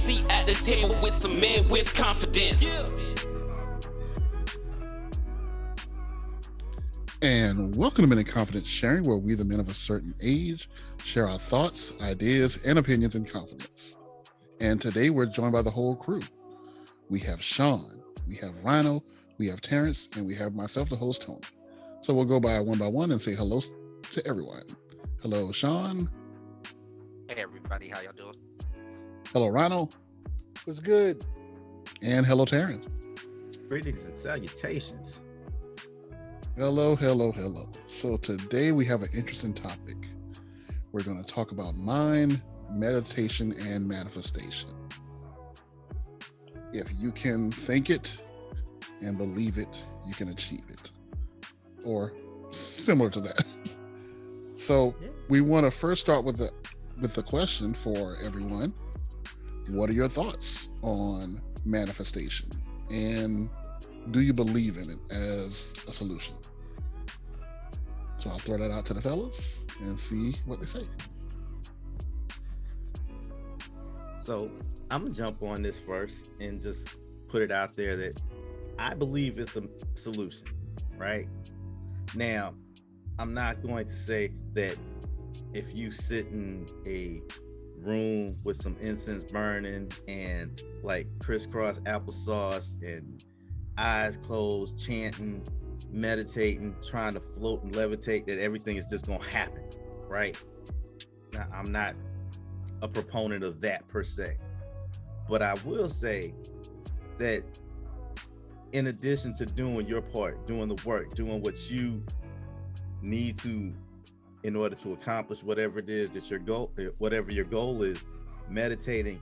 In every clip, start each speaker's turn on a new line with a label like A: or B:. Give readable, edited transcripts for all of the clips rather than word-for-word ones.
A: seat at the table with some men with confidence.
B: And welcome to Men in Confidence Sharing, where we, the men of a certain age, share our thoughts, ideas, and opinions in confidence. And today we're joined by the whole crew. We have Sean, we have Rhino, we have Terrence, and we have myself, the host, Tony. So we'll go by one and say hello to everyone. Hello, Sean.
C: Hey everybody, how y'all doing?
B: Hello, Rhino.
D: What's good?
B: And hello, Terrence.
E: Greetings and salutations.
B: Hello. So today we have an interesting topic. We're going to talk about mind, meditation, and manifestation. If you can think it and believe it, you can achieve it. Or similar to that. So we want to first start with the question for everyone. What are your thoughts on manifestation? And do you believe in it as a solution? So I'll throw that out to the fellas and see what they say.
E: So I'm gonna jump on this first and just put it out there that I believe it's a solution, right? Now, I'm not going to say that if you sit in a room with some incense burning and like crisscross applesauce and eyes closed, chanting, meditating, trying to float and levitate, that everything is just gonna happen, right? Now, I'm not a proponent of that per se, but I will say that in addition to doing your part, doing the work, doing what you need to in order to accomplish whatever it is that your goal, whatever your goal is, meditating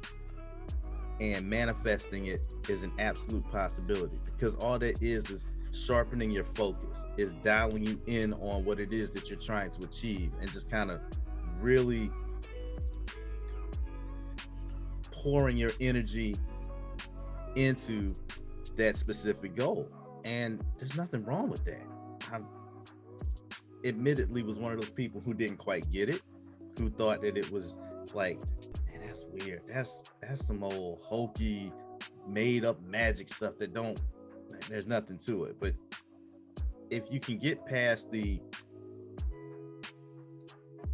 E: and manifesting it is an absolute possibility, because all that is sharpening your focus, is dialing you in on what it is that you're trying to achieve, and just kind of really pouring your energy into that specific goal. And there's nothing wrong with that. I admittedly was one of those people who didn't quite get it, who thought that it was like, man, that's weird. That's some old hokey, made up magic stuff that there's nothing to it. But if you can get past the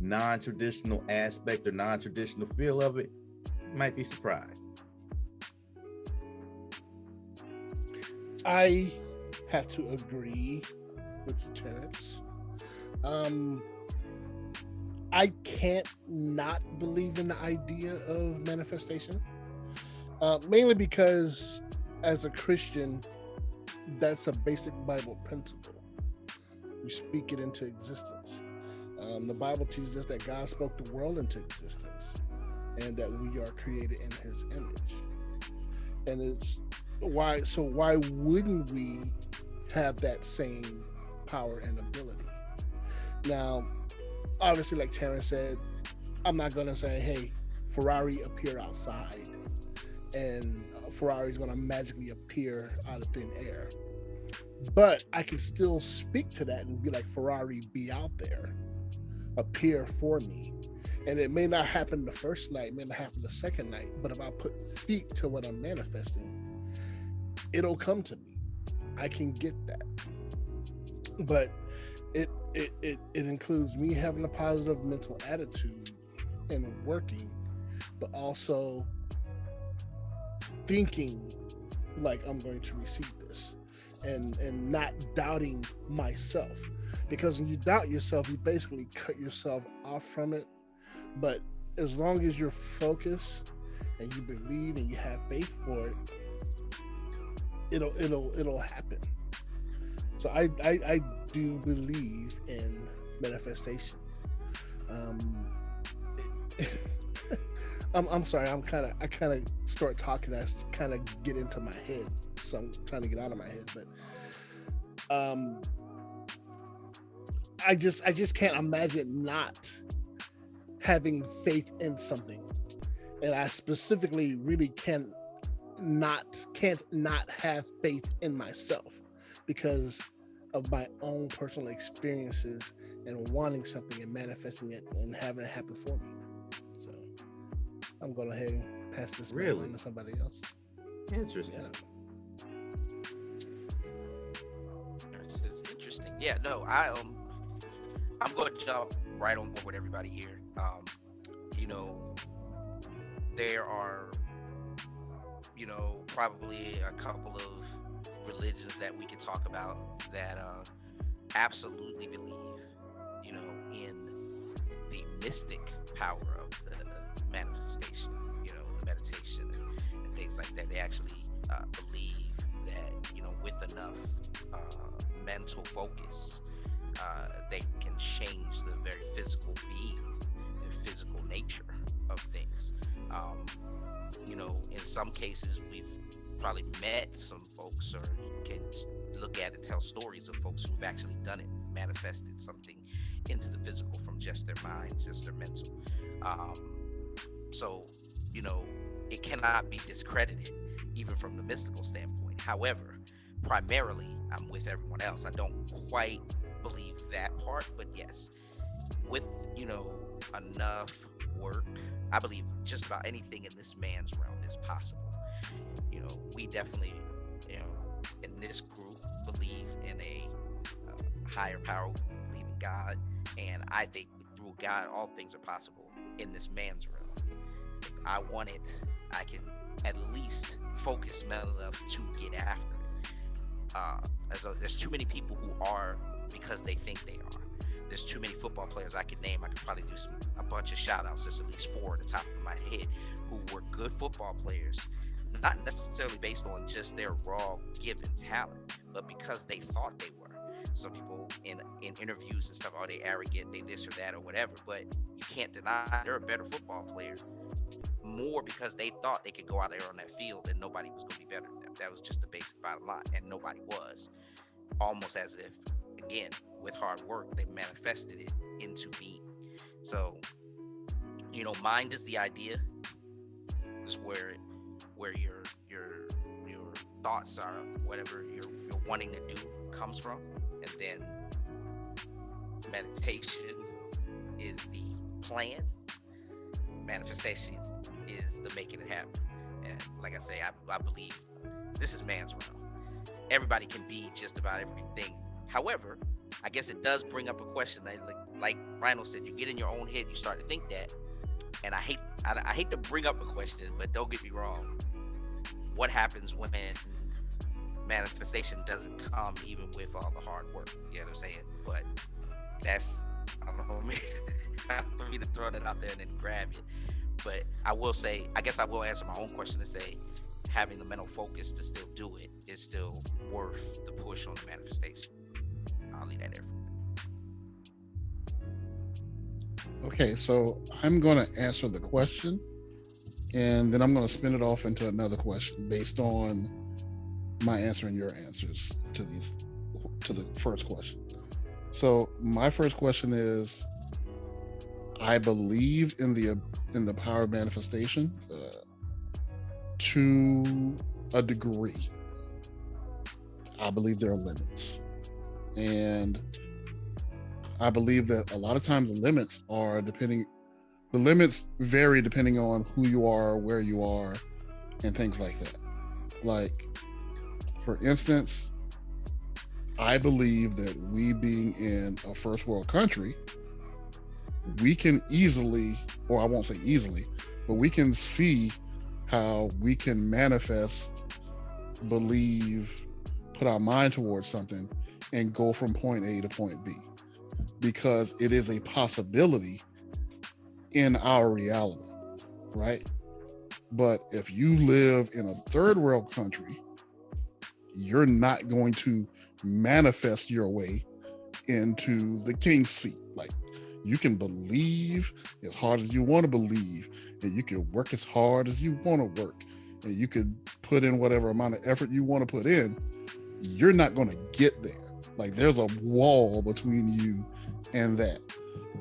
E: non-traditional aspect or non-traditional feel of it, you might be surprised.
D: I have to agree with the Terrence. I can't not believe in the idea of manifestation, mainly because as a Christian, that's a basic Bible principle. You speak it into existence. The Bible teaches us that God spoke the world into existence and that we are created in his image. And it's why wouldn't we have that same power and ability? Now, obviously, like Terrence said, I'm not going to say, hey, Ferrari appear outside and Ferrari is going to magically appear out of thin air. But I can still speak to that and be like, Ferrari, be out there, appear for me. And it may not happen the first night, it may not happen the second night, but if I put feet to what I'm manifesting, it'll come to me. I can get that. But it includes me having a positive mental attitude and working, but also thinking like I'm going to receive this and not doubting myself. Because when you doubt yourself, you basically cut yourself off from it. But as long as you're focused and you believe and you have faith for it, it'll happen. So I do believe in manifestation. I'm sorry. I kind of start talking. I kind of get into my head, so I'm trying to get out of my head. But I just can't imagine not having faith in something, and I specifically really can't not have faith in myself because of my own personal experiences and wanting something and manifesting it and having it happen for me. So I'm going ahead and pass this
E: Really?
D: on to somebody else.
E: Interesting.
C: This is interesting. Yeah, no, I'm going to jump right on board with everybody here. You know, there are, you know, probably a couple of religions that we could talk about that absolutely believe, you know, in the mystic power of the manifestation, you know, the meditation and things like that. They actually believe that, you know, with enough mental focus, they can change the very physical being and physical nature of things. You know, in some cases, we've probably met some folks or can look at and tell stories of folks who've actually done it, manifested something into the physical from just their mind, just their mental. So, you know, it cannot be discredited even from the mystical standpoint. However, primarily, I'm with everyone else. I don't quite believe that part, but yes, with, you know, enough work, I believe just about anything in this man's realm is possible. You know, we definitely, you know, in this group believe in a higher power, believe in God, and I think through God all things are possible in this man's realm. If I want it, I can at least focus mental enough to get after it. There's too many people who are because they think they are. There's too many football players I could name. I could probably do a bunch of shout outs. There's at least 4 at the top of my head who were good football players, not necessarily based on just their raw given talent, but because they thought they were. Some people in interviews and stuff, oh, they arrogant, they this or that or whatever, but you can't deny they're a better football player more because they thought they could go out there on that field and nobody was going to be better than them. That was just the basic bottom line, and nobody was. Almost as if, again, with hard work, they manifested it into being. So, you know, mind is the idea, is where your thoughts are, whatever you're wanting to do comes from, and then meditation is the plan. Manifestation is the making it happen. And like I say, I believe this is man's realm. Everybody can be just about everything. However, I guess it does bring up a question that, like Rhino said, you get in your own head, you start to think that. And I hate to bring up a question, but don't get me wrong. What happens when manifestation doesn't come even with all the hard work? You know what I'm saying? But that's, I don't know, for me to throw that out there and then grab it. But I will say, I guess I will answer my own question and say, having the mental focus to still do it is still worth the push on the manifestation. I'll leave that there.
B: Okay, so I'm going to answer the question, and then I'm going to spin it off into another question based on my answer and your answers to the first question. So my first question is, I believe in the power of manifestation to a degree. I believe there are limits, and I believe that a lot of times the limits vary depending on who you are, where you are, and things like that. Like, for instance, I believe that we being in a first world country, we can easily, or I won't say easily, but we can see how we can manifest, believe, put our mind towards something and go from point A to point B, because it is a possibility in our reality, right? But if you live in a third world country, you're not going to manifest your way into the king's seat. Like, you can believe as hard as you want to believe, and you can work as hard as you want to work, and you could put in whatever amount of effort you want to put in. You're not going to get there. Like, there's a wall between you and that.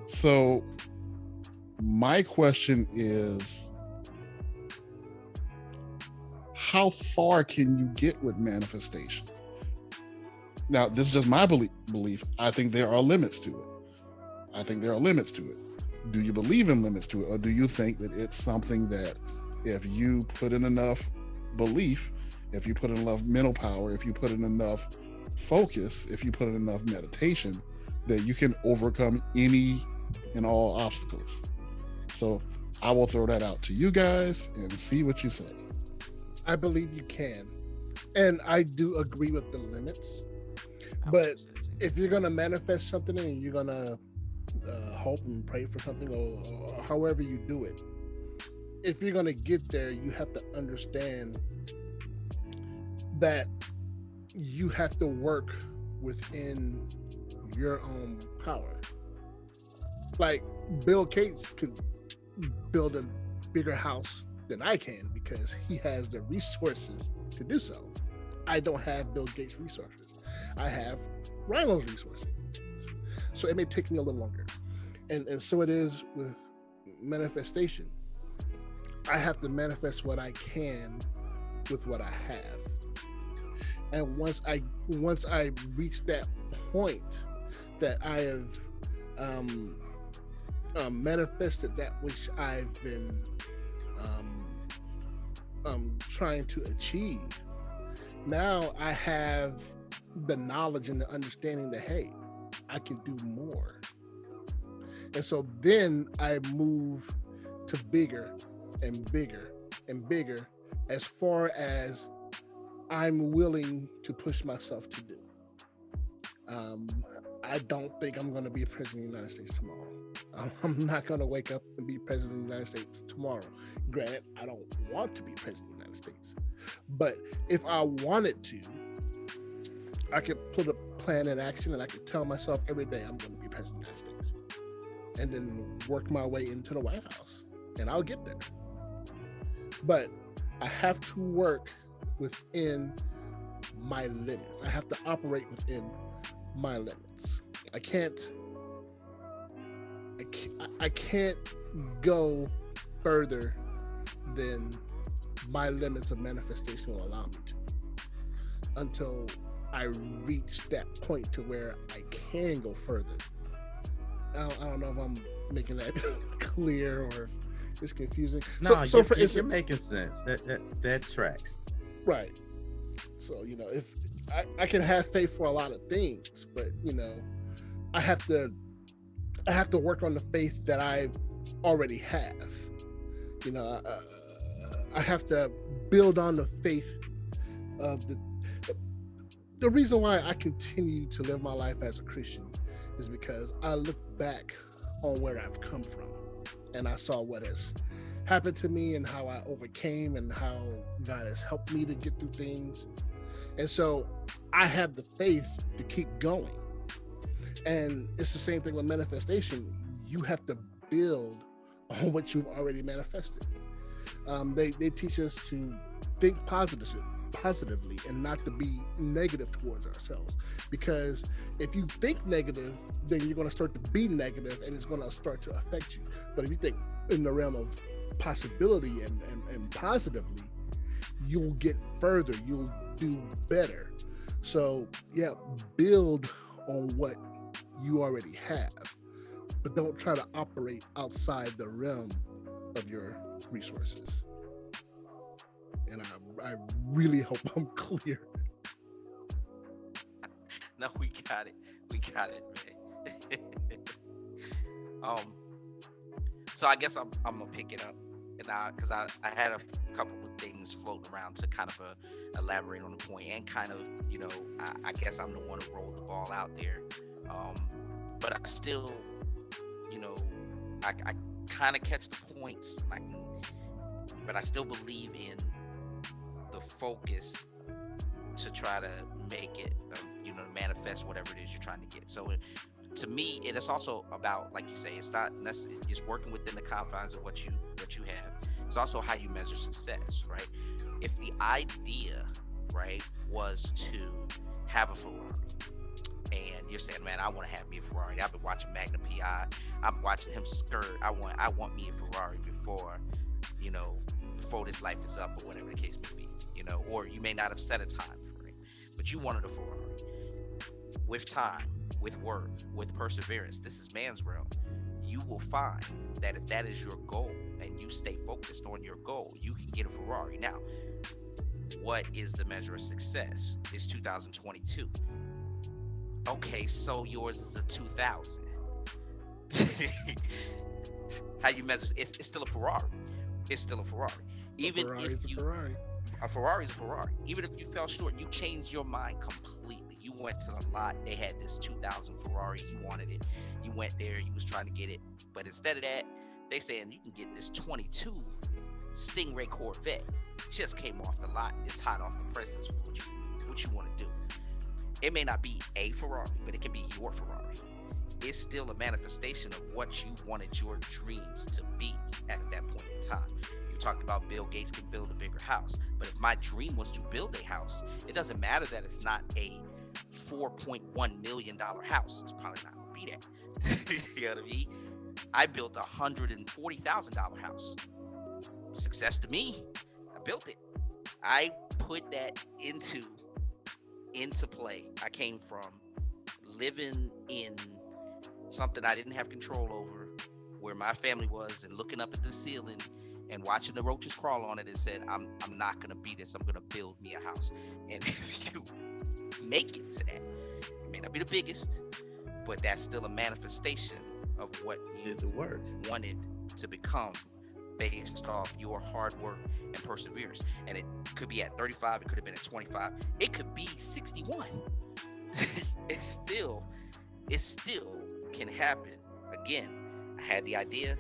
B: So my question is, how far can you get with manifestation? Now, this is just my belief. I think there are limits to it. Do you believe in limits to it? Or do you think that it's something that if you put in enough belief, if you put in enough mental power, if you put in enough focus, if you put in enough meditation, that you can overcome any and all obstacles. So I will throw that out to you guys and see what you say.
D: I believe you can. And I do agree with the limits. But if you're going to manifest something and you're going to hope and pray for something, or however you do it, if you're going to get there, you have to understand that you have to work within your own power. Like Bill Gates could build a bigger house than I can because he has the resources to do so. I don't have Bill Gates' resources. I have Rhino's resources. So it may take me a little longer. And so it is with manifestation. I have to manifest what I can with what I have. And once I reach that point that I have manifested that which I've been trying to achieve, now I have the knowledge and the understanding that, hey, I can do more. And so then I move to bigger and bigger and bigger as far as I'm willing to push myself to do. I don't think I'm going to be president of the United States tomorrow. I'm not going to wake up and be president of the United States tomorrow. Granted, I don't want to be president of the United States. But if I wanted to, I could put a plan in action and I could tell myself every day I'm going to be president of the United States. And then work my way into the White House. And I'll get there. But I have to work within my limits. I have to operate within my limits. I can't go further than my limits of manifestation will allow me to until I reach that point to where I can go further. I don't know if I'm making that clear or if it's confusing.
E: No,
D: so for
E: you're
D: instance,
E: making sense. That tracks.
D: Right. So, if I can have faith for a lot of things, but I have to work on the faith that I already have. I have to build on the faith of the reason why I continue to live my life as a Christian is because I look back on where I've come from and I saw what has happened to me and how I overcame and how God has helped me to get through things. And so I have the faith to keep going. And it's the same thing with manifestation. You have to build on what you've already manifested. They teach us to think positively and not to be negative towards ourselves. Because if you think negative, then you're going to start to be negative and it's going to start to affect you. But if you think in the realm of possibility and positively, you'll get further, you'll do better. So yeah, build on what you already have, but don't try to operate outside the realm of your resources. And I really hope I'm clear.
C: No, we got it, man. So I guess I'm gonna pick it up, and because I had a couple of things floating around to kind of elaborate on the point, and kind of I guess I'm the one who rolled the ball out there, but I still I kind of catch the points, but I still believe in the focus to try to make it manifest whatever it is you're trying to get. So to me, it is also about, like you say, it's not necessarily just working within the confines of what you have. It's also how you measure success, right? If the idea, right, was to have a Ferrari, and you're saying, man, I want to have me a Ferrari. I've been watching Magnum PI. I'm watching him skirt. I want me a Ferrari before this life is up, or whatever the case may be. Or you may not have set a time for it, but you wanted a Ferrari. With time, with work, with perseverance, this is man's realm. you will find that if that is your goal and you stay focused on your goal, you can get a Ferrari. Now, what is the measure of success? It's 2022. Okay, so yours is a 2000. How you measure? It's still a Ferrari. It's still a Ferrari. Even if you, a Ferrari is a Ferrari. Even if you fell short, you changed your mind completely. You went to the lot. They had this 2000 Ferrari. You wanted it. You went there. You was trying to get it. But instead of that, they saying you can get this 22 Stingray Corvette. Just came off the lot. It's hot off the presses. What you want to do? It may not be a Ferrari, but it can be your Ferrari. It's still a manifestation of what you wanted your dreams to be at that point in time. You talked about Bill Gates can build a bigger house, but if my dream was to build a house, it doesn't matter that it's not a $4.1 million house. It's probably not gonna be that. You know what I mean? I built a $140,000 house. Success to me. I built it. I put that into play. I came from living in something I didn't have control over, where my family was, and looking up at the ceiling and watching the roaches crawl on it, and said, I'm not gonna be this. I'm gonna build me a house. And if you make it to that, it may not be the biggest, but that's still a manifestation of what you wanted to become based off your hard work and perseverance. And it could be at 35, it could have been at 25, it could be 61. it still can happen. Again, I had the idea,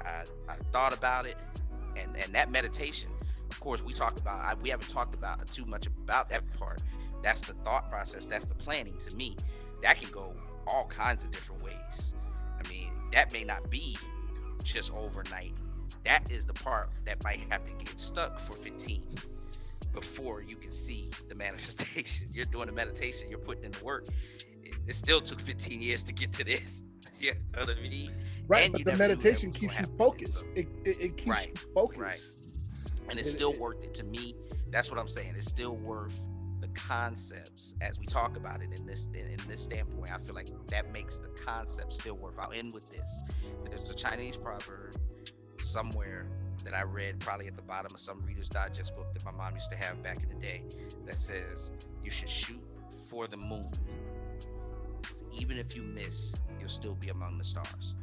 C: I thought about it, and that meditation, of course, we haven't talked about too much about that part. That's the thought process, that's the planning. To me, that can go all kinds of different ways. I mean, that may not be just overnight. That is the part that might have to get stuck for 15 before you can see the manifestation. You're doing the meditation, you're putting in the work. It still took 15 years to get to this. You know what I mean?
D: Right,
C: and
D: but the meditation keeps you focused. It keeps you focused.
C: Right. And it's still worth it. To me, that's what I'm saying. It's still worth the concepts as we talk about it in this standpoint. I feel like that makes the concept still worth. I'll end with this. There's a Chinese proverb somewhere that I read, probably at the bottom of some Reader's Digest book that my mom used to have back in the day, that says you should shoot for the moon. Even if you miss, you'll still be among the stars.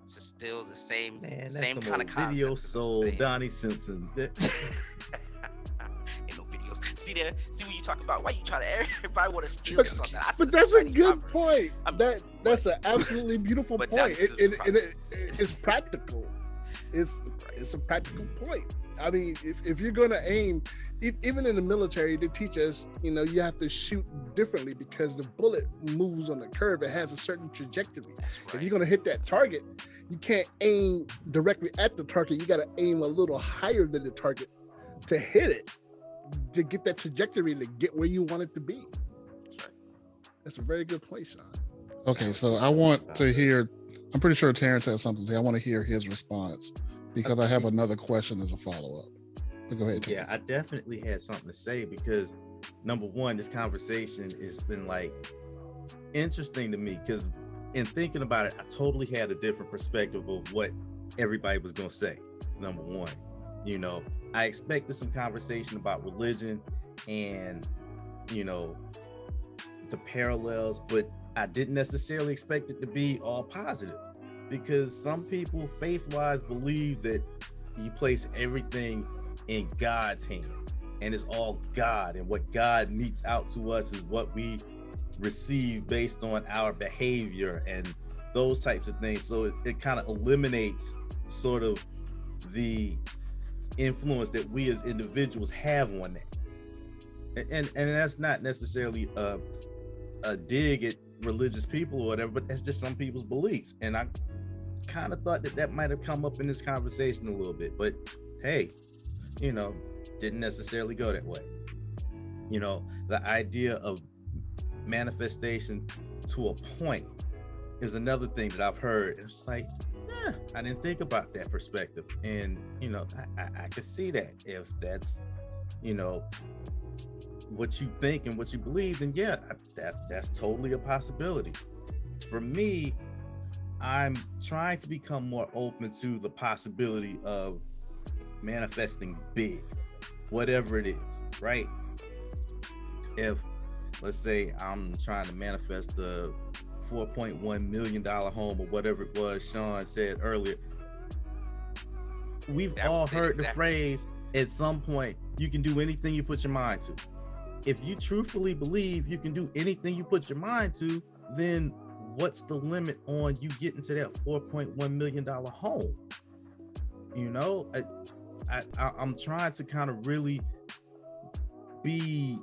C: It's still the same kind of concept.
E: Video soul Donnie Simpson.
C: Ain't no videos. See when you talk about why you try to, everybody want to steal something.
D: But that's a good point. That's an absolutely beautiful point. It's practical. It's a practical point. I mean, if you're going to aim, even in the military, they teach us, you have to shoot differently because the bullet moves on the curve. It has a certain trajectory. Right. If you're going to hit that target, you can't aim directly at the target. You got to aim a little higher than the target to hit it, to get that trajectory, to get where you want it to be. That's a very good point, Sean.
B: Okay, so I want to hear, I'm pretty sure Terrence has something to say. I want to hear his response because I have another question as a follow-up. But go ahead, Terrence.
E: Yeah, I definitely had something to say because number one, this conversation has been interesting to me because in thinking about it, I totally had a different perspective of what everybody was going to say. Number one, I expected some conversation about religion and, the parallels, but I didn't necessarily expect it to be all positive because some people faith-wise believe that you place everything in God's hands and it's all God, and what God meets out to us is what we receive based on our behavior and those types of things. So it kind of eliminates sort of the influence that we as individuals have on that. And that's not necessarily a dig at religious people or whatever, but that's just some people's beliefs. And I kind of thought that might have come up in this conversation a little bit, but hey, didn't necessarily go that way. The idea of manifestation to a point is another thing that I've heard. It's like, I didn't think about that perspective. And, I could see that if that's, what you think and what you believe, then yeah, that's totally a possibility. For me, I'm trying to become more open to the possibility of manifesting big, whatever it is, right? If, let's say, I'm trying to manifest the $4.1 million home or whatever it was Sean said earlier, we've all heard the phrase at some point, you can do anything you put your mind to. If you truthfully believe you can do anything you put your mind to, then what's the limit on you getting to that $4.1 million home? You know, I'm trying to kind of really be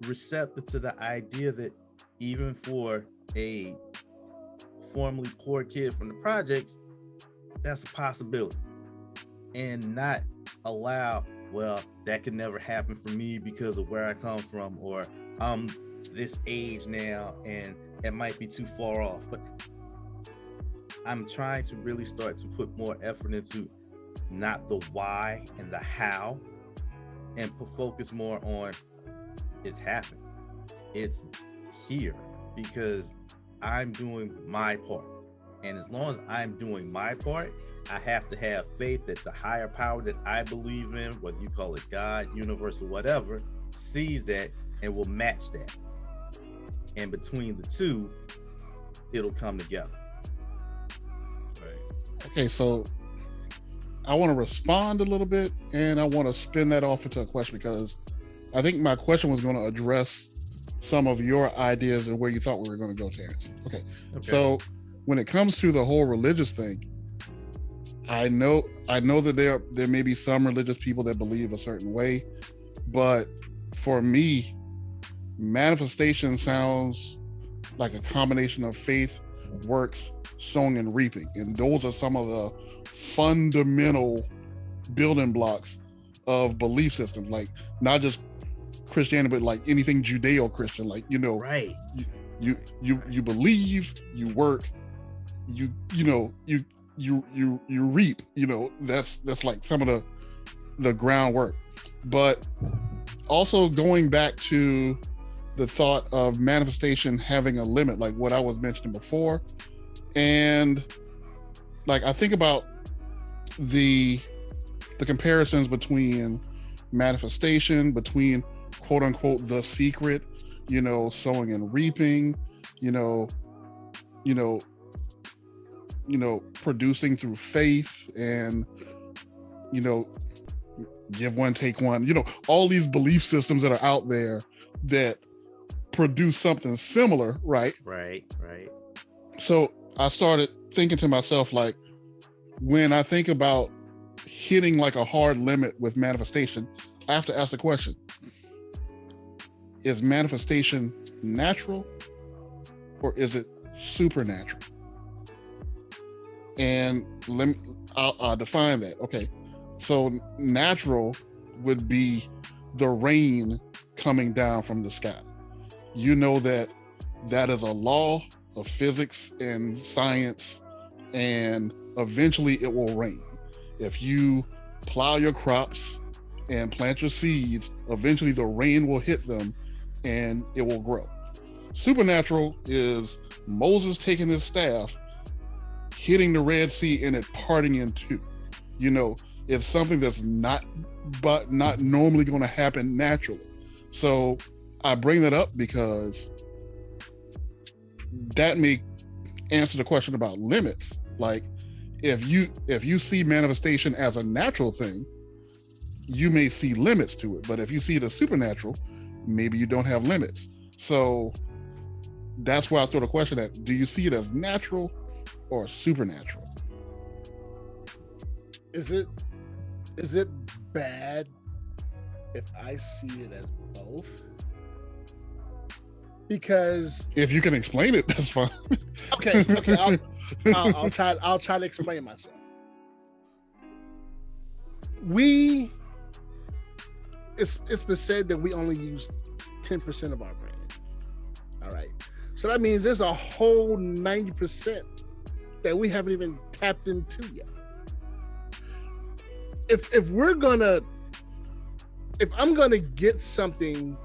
E: receptive to the idea that even for a formerly poor kid from the projects, that's a possibility, and not allow, well, that could never happen for me because of where I come from, or I'm this age now and it might be too far off. But I'm trying to really start to put more effort into not the why and the how, and focus more on it's happening, it's here, because I'm doing my part. And as long as I'm doing my part, I have to have faith that the higher power that I believe in, whether you call it God, universe, or whatever, sees that and will match that. And between the two, it'll come together. Right.
B: Okay, so I want to respond a little bit, and I want to spin that off into a question, because I think my question was going to address some of your ideas and where you thought we were going to go, Terrence. Okay. So when it comes to the whole religious thing, I know that there may be some religious people that believe a certain way, but for me, manifestation sounds like a combination of faith, works, sowing, and reaping. And those are some of the fundamental building blocks of belief systems, like not just Christianity, but like anything Judeo-Christian, like, you know,
E: right.
B: You believe, you work, you reap, you know, that's like some of the groundwork. But also going back to the thought of manifestation having a limit, like what I was mentioning before. And like, I think about the comparisons between manifestation, between quote unquote The Secret, you know, sowing and reaping, you know, producing through faith, and, you know, give one, take one, you know, all these belief systems that are out there that produce something similar, right?
E: Right.
B: So I started thinking to myself, like, when I think about hitting like a hard limit with manifestation, I have to ask the question, is manifestation natural or is it supernatural? And I'll define that. Okay, so natural would be the rain coming down from the sky. You know that is a law of physics and science, and eventually it will rain. If you plow your crops and plant your seeds, eventually the rain will hit them and it will grow. Supernatural is Moses taking his staff, hitting the Red Sea, and it parting in two. You know, it's something that's not normally going to happen naturally. So I bring that up because that may answer the question about limits. Like, if you see manifestation as a natural thing, you may see limits to it. But if you see it as supernatural, maybe you don't have limits. So that's why I throw the question at, do you see it as natural or supernatural?
D: Is it bad if I see it as both? Because
B: if you can explain it, that's fine.
D: Okay. I'll try to explain myself. It's been said that we only use 10% of our brain. All right. So that means there's a whole 90% that we haven't even tapped into yet. If I'm gonna get something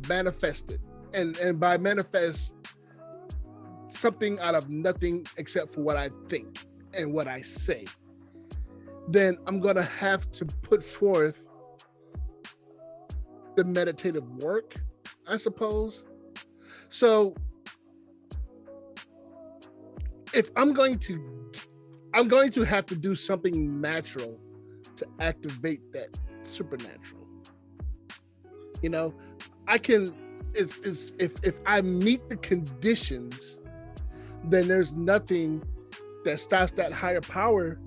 D: manifested, and by manifest, something out of nothing except for what I think and what I say, then I'm going to have to put forth the meditative work, I suppose. So if I'm going to have to do something natural to activate that supernatural. You know, I can, if I meet the conditions, then there's nothing that stops that higher power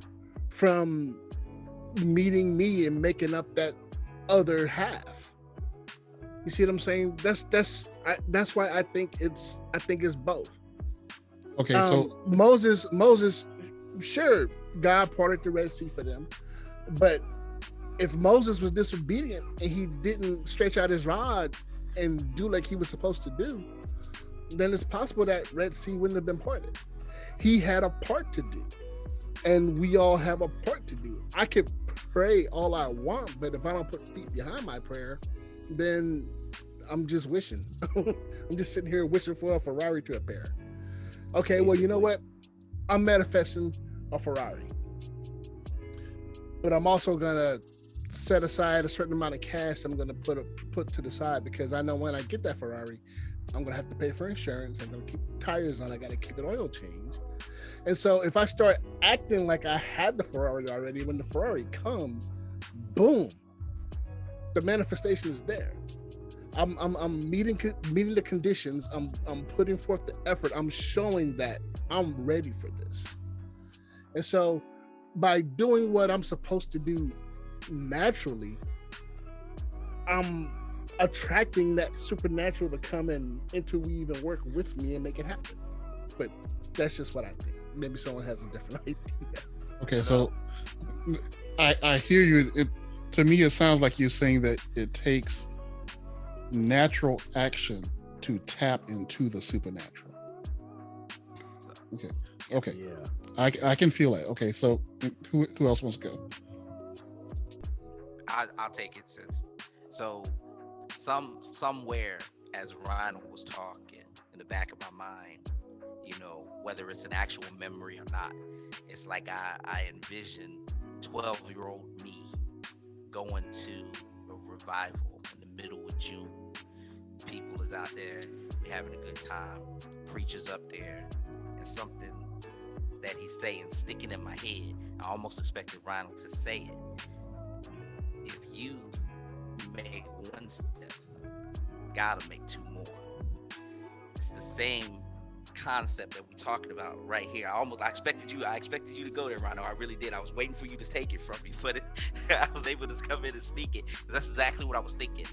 D: from meeting me and making up that other half. You see what I'm saying? That's why I think it's both.
B: Okay, so
D: Moses, sure, God parted the Red Sea for them, but if Moses was disobedient and he didn't stretch out his rod and do like he was supposed to do, then it's possible that Red Sea wouldn't have been parted. He had a part to do, and we all have a part to do. I could pray all I want, but if I don't put feet behind my prayer, then I'm just wishing. I'm just sitting here wishing for a Ferrari to appear. Okay, well, you know what? I'm manifesting a Ferrari, but I'm also gonna set aside a certain amount of cash I'm gonna put to the side, because I know when I get that Ferrari, I'm gonna have to pay for insurance. I'm gonna keep tires on. I gotta keep an oil change. And so if I start acting like I had the Ferrari already, when the Ferrari comes, boom, the manifestation is there. I'm meeting the conditions. I'm putting forth the effort. I'm showing that I'm ready for this. And so by doing what I'm supposed to do naturally, I'm attracting that supernatural to come in into we even work with me and make it happen. But that's just what I think. Maybe someone has a different idea.
B: Okay, so I hear you. To me, it sounds like you're saying that it takes natural action to tap into the supernatural. Okay.
E: Yeah.
B: I can feel it. Okay, so who else wants to go?
C: I'll take it. So somewhere as Ryan was talking, in the back of my mind, you know, whether it's an actual memory or not, it's like I envision 12-year-old me going to a revival in the middle of June. People is out there, we having a good time. Preacher's up there, and something that he's saying sticking in my head. I almost expected Ronald to say it. If you make one step, gotta make two more. It's the same concept that we're talking about right here. I expected you to go there, Ronald. I really did. I was waiting for you to take it from me, but I was able to come in and sneak it. That's exactly what I was thinking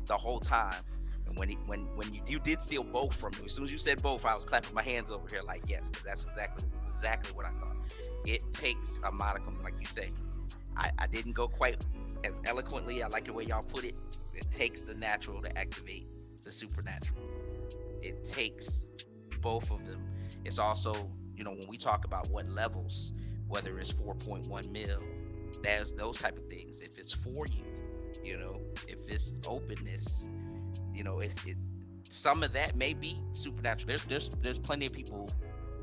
C: the whole time. And when you did steal both from me, as soon as you said both, I was clapping my hands over here like yes, because that's exactly what I thought. It takes a modicum, like you say. I didn't go quite as eloquently. I like the way y'all put it. It takes the natural to activate the supernatural. It takes both of them. It's also, you know, when we talk about what levels, whether it's 4.1 mil, there's those type of things. If it's for you, you know, if it's openness, you know, it some of that may be supernatural. There's plenty of people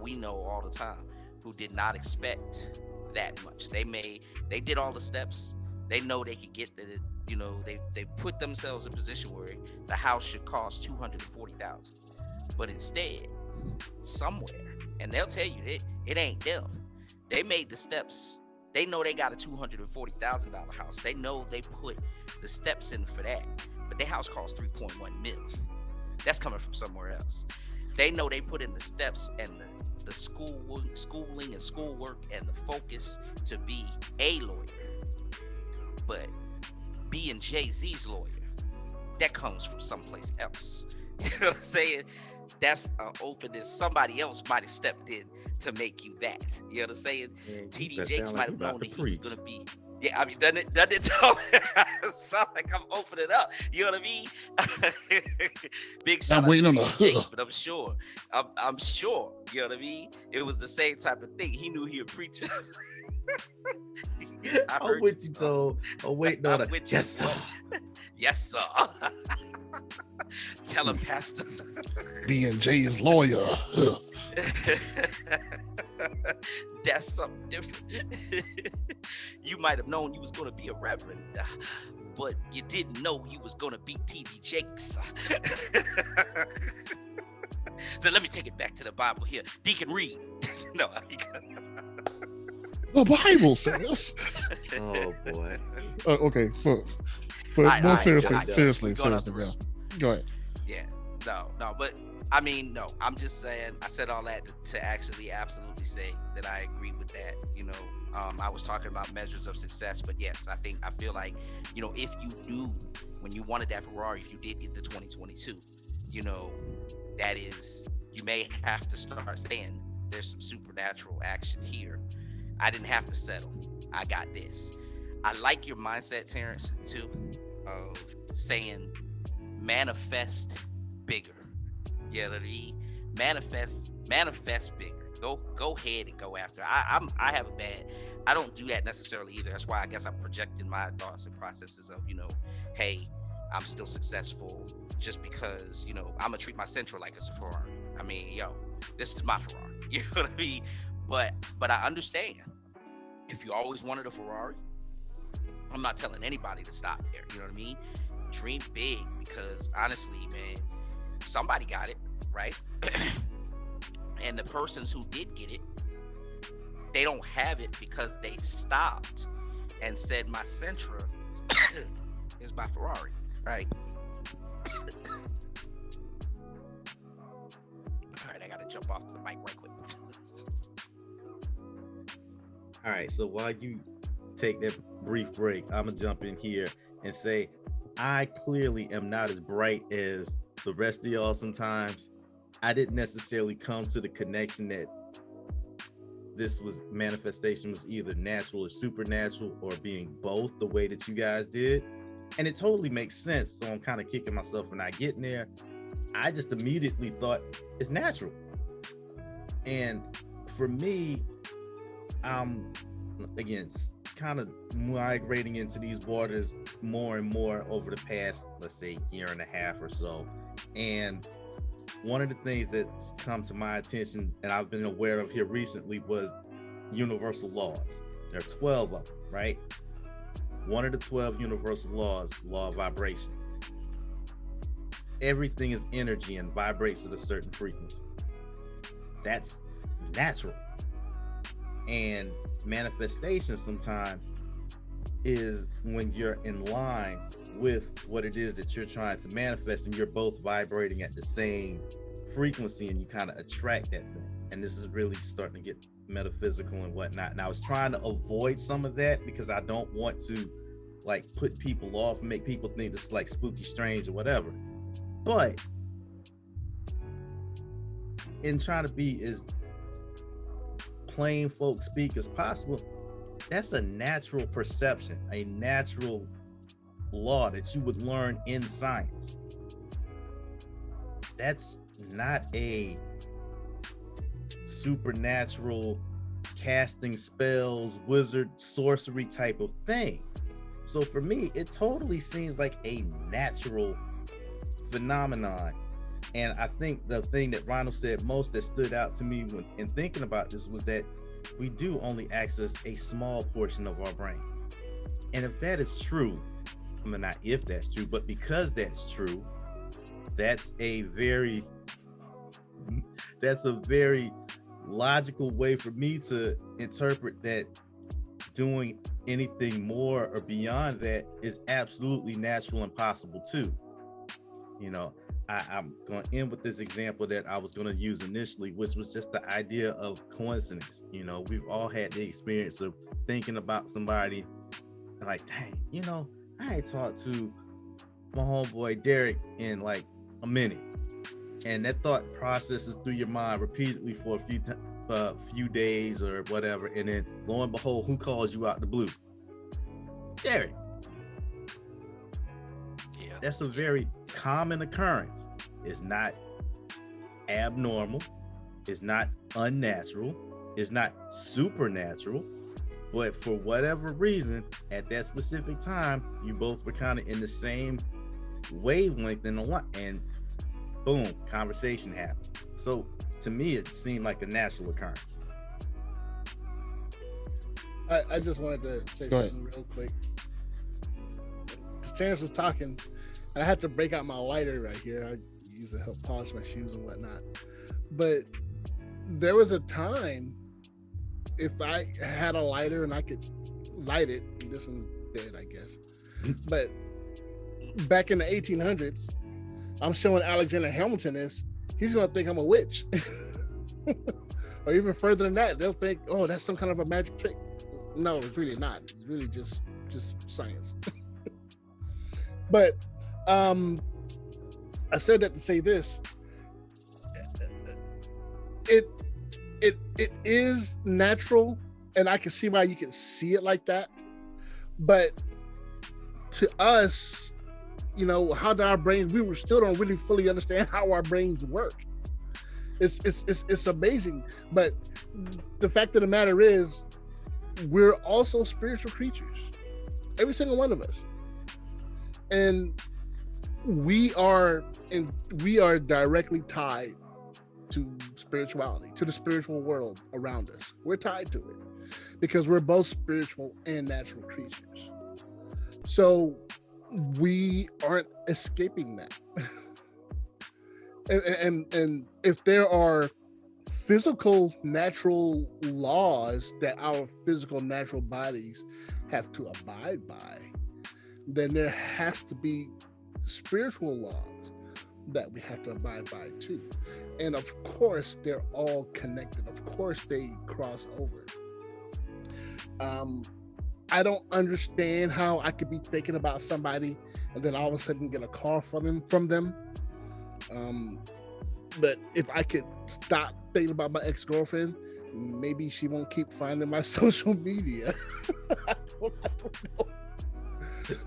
C: we know all the time who did not expect that much. They did all the steps. They know they could get the, you know, they put themselves in a position where the house should cost $240,000, but instead, somewhere, and they'll tell you it ain't them. They made the steps. They know they got a $240,000 house. They know they put the steps in for that, but their house costs 3.1 million. That's coming from somewhere else. They know they put in the steps and the schooling and schoolwork and the focus to be a lawyer. But being Jay-Z's lawyer, that comes from someplace else. You know what I'm saying? That's an openness. Somebody else might have stepped in to make you that. You know what I'm saying? T.D. Jakes might have known that he was going to be. Yeah, I mean, doesn't it sound like I'm opening up? You know what I mean? Big shout out to T.D. Jakes, but I'm sure. You know what I mean? It was the same type of thing. He knew he would preach.
E: I'm with you, Toe. Oh wait, no, yes, sir.
C: Yes, sir. Tell him, Pastor.
B: Being Jay's lawyer.
C: That's something different. You might have known you was gonna be a reverend, but you didn't know you was gonna be TD Jakes. Then let me take it back to the Bible here. Deacon Reed. No.
B: The Bible says.
E: Oh boy.
B: Okay, so, but
C: Alright,
B: more
C: alright,
B: seriously,
C: alright.
B: seriously,
C: Going off
B: seriously,
C: the
B: go ahead.
C: Yeah, no, but I mean, no, I'm just saying, I said all that to actually absolutely say that I agree with that. You know, I was talking about measures of success, but yes, I feel like, you know, if you do, when you wanted that Ferrari, if you did get the 2022, you know, that is, you may have to start saying there's some supernatural action here. I didn't have to settle. I got this. I like your mindset, Terrence, too, of saying manifest bigger. You know what I mean? Manifest bigger. Go ahead and go after. I have a bad. I don't do that necessarily either. That's why I guess I'm projecting my thoughts and processes of, you know, hey, I'm still successful just because, you know, I'm gonna treat my Central like it's a Ferrari. I mean, yo, this is my Ferrari. You know what I mean? But I understand if you always wanted a Ferrari, I'm not telling anybody to stop there. You know what I mean? Dream big, because honestly, man, somebody got it, right? And the persons who did get it, they don't have it because they stopped and said my Sentra is my Ferrari, right? All right, I gotta jump off the mic right quick.
E: All right, so while you take that brief break, I'm gonna jump in here and say I clearly am not as bright as the rest of y'all sometimes. I didn't necessarily come to the connection that this was manifestation was either natural or supernatural or being both the way that you guys did. And it totally makes sense. So I'm kind of kicking myself for not getting there. I just immediately thought it's natural. And for me, I'm again kind of migrating into these waters more and more over the past, let's say, year and a half or so. And one of the things that's come to my attention and I've been aware of here recently was universal laws. There are 12 of them, right? One of the 12 universal laws, law of vibration. Everything is energy and vibrates at a certain frequency. That's natural. And manifestation sometimes is when you're in line with what it is that you're trying to manifest and you're both vibrating at the same frequency and you kind of attract that thing. And this is really starting to get metaphysical and whatnot. And I was trying to avoid some of that because I don't want to like put people off and make people think it's like spooky, strange or whatever. But in trying to be as plain folk speak as possible, that's a natural perception, a natural law that you would learn in science. That's not a supernatural casting spells, wizard, sorcery type of thing. So for me, it totally seems like a natural phenomenon. And I think the thing that Ronald said most that stood out to me when in thinking about this was that we do only access a small portion of our brain. And if that is true, I mean, not if that's true, but because that's true, that's a very logical way for me to interpret that doing anything more or beyond that is absolutely natural and possible too. You know, I'm going to end with this example that I was going to use initially, which was just the idea of coincidence. You know, we've all had the experience of thinking about somebody and like, dang, you know, I ain't talked to my homeboy Derek in like a minute. And that thought processes through your mind repeatedly for a few days or whatever. And then lo and behold, who calls you out the blue? Derek.
C: Yeah.
E: That's a very common occurrence. It's not abnormal. It's not unnatural. It's not supernatural. But for whatever reason, at that specific time, you both were kind of in the same wavelength and boom, conversation happened. So to me, it seemed like a natural occurrence.
D: I just wanted to say
B: Go
D: something real quick. Because Terrence was talking, and I had to break out my lighter right here. I use it to help polish my shoes and whatnot. But there was a time, if I had a lighter and I could light it, this one's dead, I guess. But back in the 1800s, I'm showing Alexander Hamilton this. He's going to think I'm a witch. Or even further than that, they'll think, oh, that's some kind of a magic trick. No, it's really not. It's really just science. But I said that to say this. It is natural, and I can see why you can see it like that. But to us, you know, how do our brains? We still don't really fully understand how our brains work. It's amazing. But the fact of the matter is, we're also spiritual creatures, every single one of us, and we are directly tied to spirituality, to the spiritual world around us. We're tied to it because we're both spiritual and natural creatures. So we aren't escaping that. and if there are physical natural laws that our physical natural bodies have to abide by, then there has to be spiritual laws that we have to abide by too. And of course, they're all connected. Of course, they cross over. I don't understand how I could be thinking about somebody and then all of a sudden get a call from them. But if I could stop thinking about my ex-girlfriend, maybe she won't keep finding my social media. I don't know.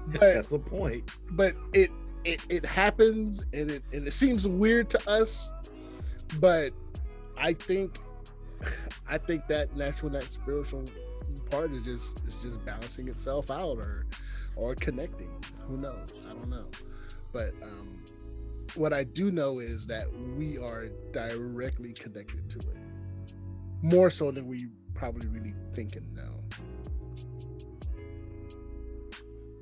D: But,
E: that's the point.
D: But it happens, and it seems weird to us. But I think that natural, that spiritual part is just balancing itself out or connecting. Who knows? I don't know. But what I do know is that we are directly connected to it, more so than we probably really think and know.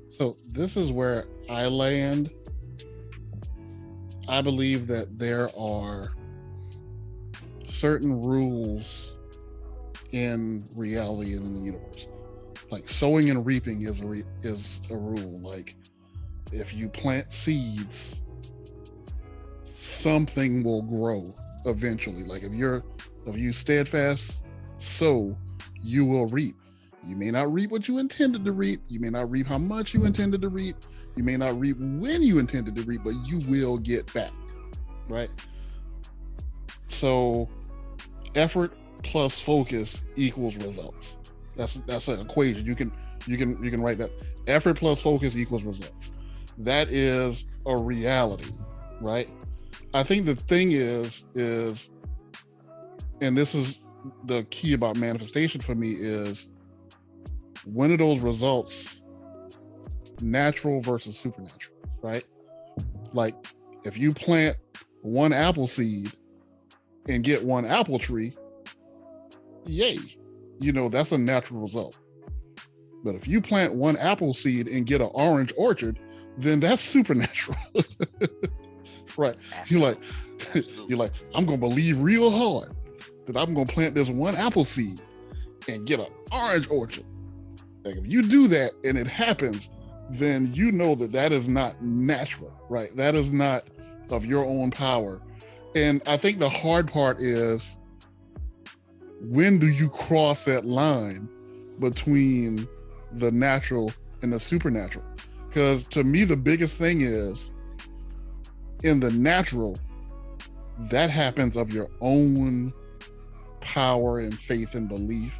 B: So this is where I land. I believe that there are certain rules in reality and in the universe. Like sowing and reaping is a rule. Like if you plant seeds, something will grow eventually. Like if you steadfast sow, you will reap. You may not reap what you intended to reap. You may not reap how much you intended to reap. You may not reap when you intended to reap, but you will get back, right? So effort plus focus equals results. That's an equation. You can write that. Effort plus focus equals results. That is a reality, right? I think the thing is, and this is the key about manifestation for me, is when are those results natural versus supernatural, right? Like if you plant one apple seed and get one apple tree, yay, that's a natural result. But if you plant one apple seed and get an orange orchard, then that's supernatural. Right?
C: Absolutely.
B: You're like, I'm gonna believe real hard that I'm gonna plant this one apple seed and get an orange orchard. Like if you do that and it happens, then you know that is not natural, right? That is not of your own power. And I think the hard part is, when do you cross that line between the natural and the supernatural? Because to me, the biggest thing is, in the natural, that happens of your own power and faith and belief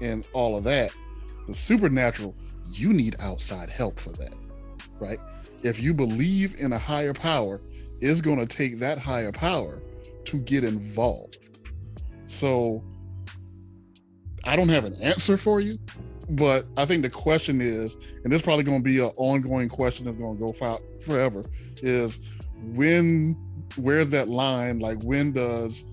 B: and all of that. The supernatural, you need outside help for that, right? If you believe in a higher power, it's going to take that higher power to get involved. So I don't have an answer for you, but I think the question is, and this is probably going to be an ongoing question that's going to go forever, is where's that line? Like when does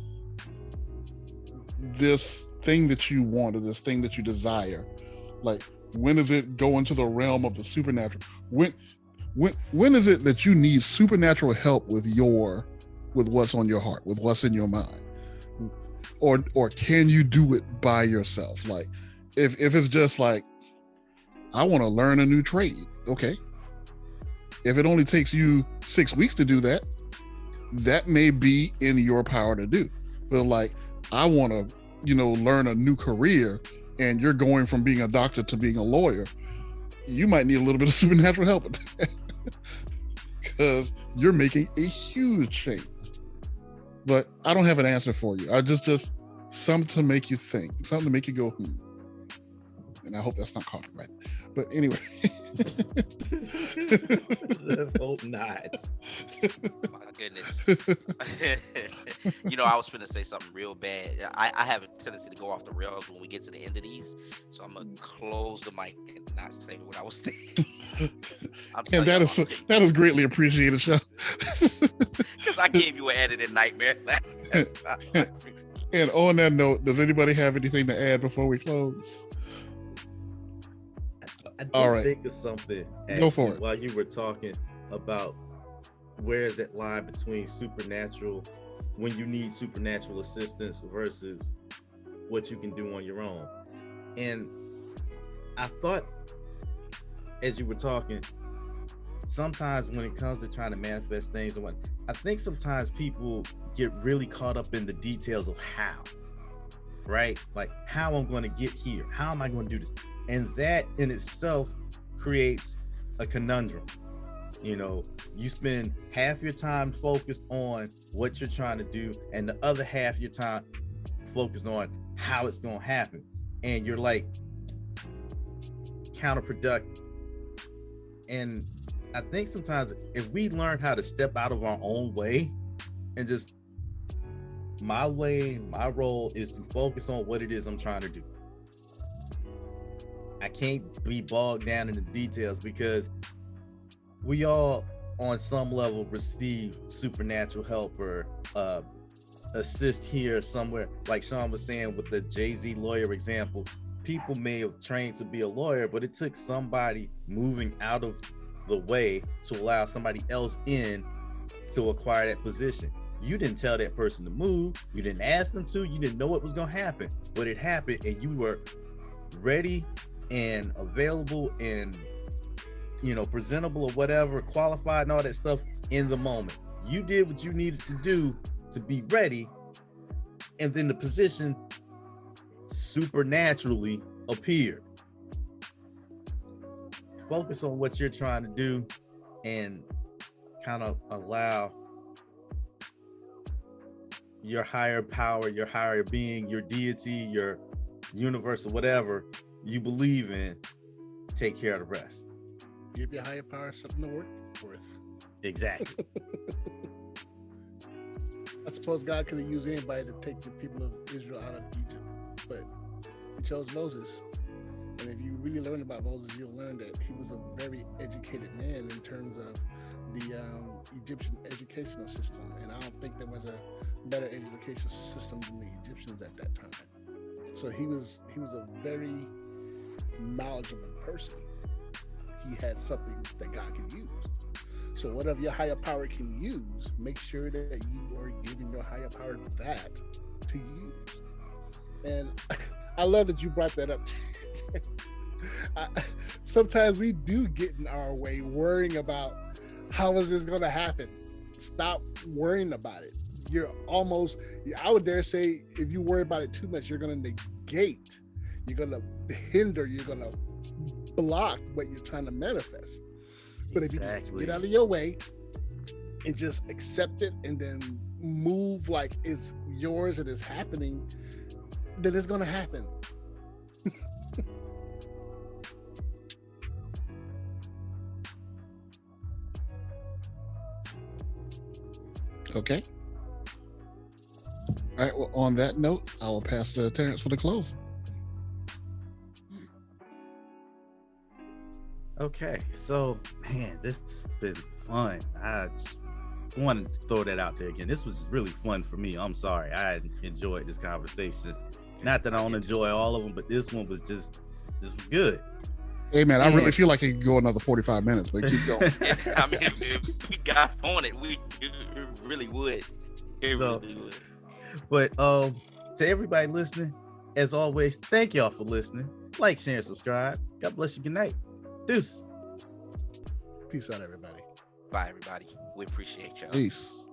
B: this thing that you want, or this thing that you desire, like when does it go into the realm of the supernatural? When is it that you need supernatural help with what's on your heart, with what's in your mind? Or can you do it by yourself? Like if it's just like, I want to learn a new trade, okay. If it only takes you 6 weeks to do that, that may be in your power to do. But like, I want to, learn a new career, and you're going from being a doctor to being a lawyer, you might need a little bit of supernatural help with that. Because you're making a huge change. But I don't have an answer for you. I just something to make you think, something to make you go, And I hope that's not copyrighted. But anyway.
E: Let's hope not.
C: My goodness. I was finna say something real bad. I have a tendency to go off the rails when we get to the end of these. So I'm gonna close the mic and not say what I was thinking.
B: And that is greatly appreciated, Sean.
C: Because I gave you an edited nightmare.
B: And on that note, does anybody have anything to add before we close?
E: I did
B: All right.
E: think of something.
B: Go for it.
E: While you were talking about where is that line between supernatural, when you need supernatural assistance, versus what you can do on your own. And I thought, as you were talking, sometimes when it comes to trying to manifest things and what, I think sometimes people get really caught up in the details of how, right? Like how I'm going to get here. How am I going to do this? And that in itself creates a conundrum. You spend half your time focused on what you're trying to do, and the other half of your time focused on how it's going to happen. And you're like counterproductive. And I think sometimes if we learn how to step out of our own way and just, my lane, my role is to focus on what it is I'm trying to do. I can't be bogged down in the details, because we all on some level receive supernatural help or assist here somewhere. Like Sean was saying with the Jay-Z lawyer example, people may have trained to be a lawyer, but it took somebody moving out of the way to allow somebody else in to acquire that position. You didn't tell that person to move. You didn't ask them to. You didn't know what was going to happen, but it happened, and you were ready and available and presentable or whatever, qualified and all that stuff in the moment. You did what you needed to do to be ready, and then the position supernaturally appeared. Focus on what you're trying to do and kind of allow your higher power, your higher being, your deity, your universe, or whatever you believe in, take care of the rest.
D: Give your higher power something to work with.
E: Exactly.
D: I suppose God could have used anybody to take the people of Israel out of Egypt, but he chose Moses. And if you really learn about Moses, you'll learn that he was a very educated man in terms of the Egyptian educational system. And I don't think there was a better educational system than the Egyptians at that time. So he was a very knowledgeable person. He had something that God can use. So whatever your higher power can use, make sure that you are giving your higher power that to use. And I love that you brought that up. Sometimes we do get in our way worrying about how is this going to happen. Stop worrying about it. You're almost, I would dare say, if you worry about it too much, you're going to negate, you're going to hinder, you're going to block what you're trying to manifest. But if you just get out of your way and just accept it and then move like it's yours and it's happening, then it's going to happen.
B: Okay. All right. Well, on that note, I will pass to Terrence for the close.
E: Okay, so man, this has been fun. wanted to throw that out there again. This was really fun for me. I'm sorry. I enjoyed this conversation. Not that I don't enjoy all of them, but this one was this was good.
B: Hey man, I really feel like it could go another 45 minutes, but keep going.
C: I mean, if we got on it, it really would. It really would.
E: But to everybody listening, as always, thank y'all for listening. Like, share, and subscribe. God bless you. Good night. Deuce.
D: Peace out, everybody.
C: Bye, everybody. We appreciate y'all.
B: Peace.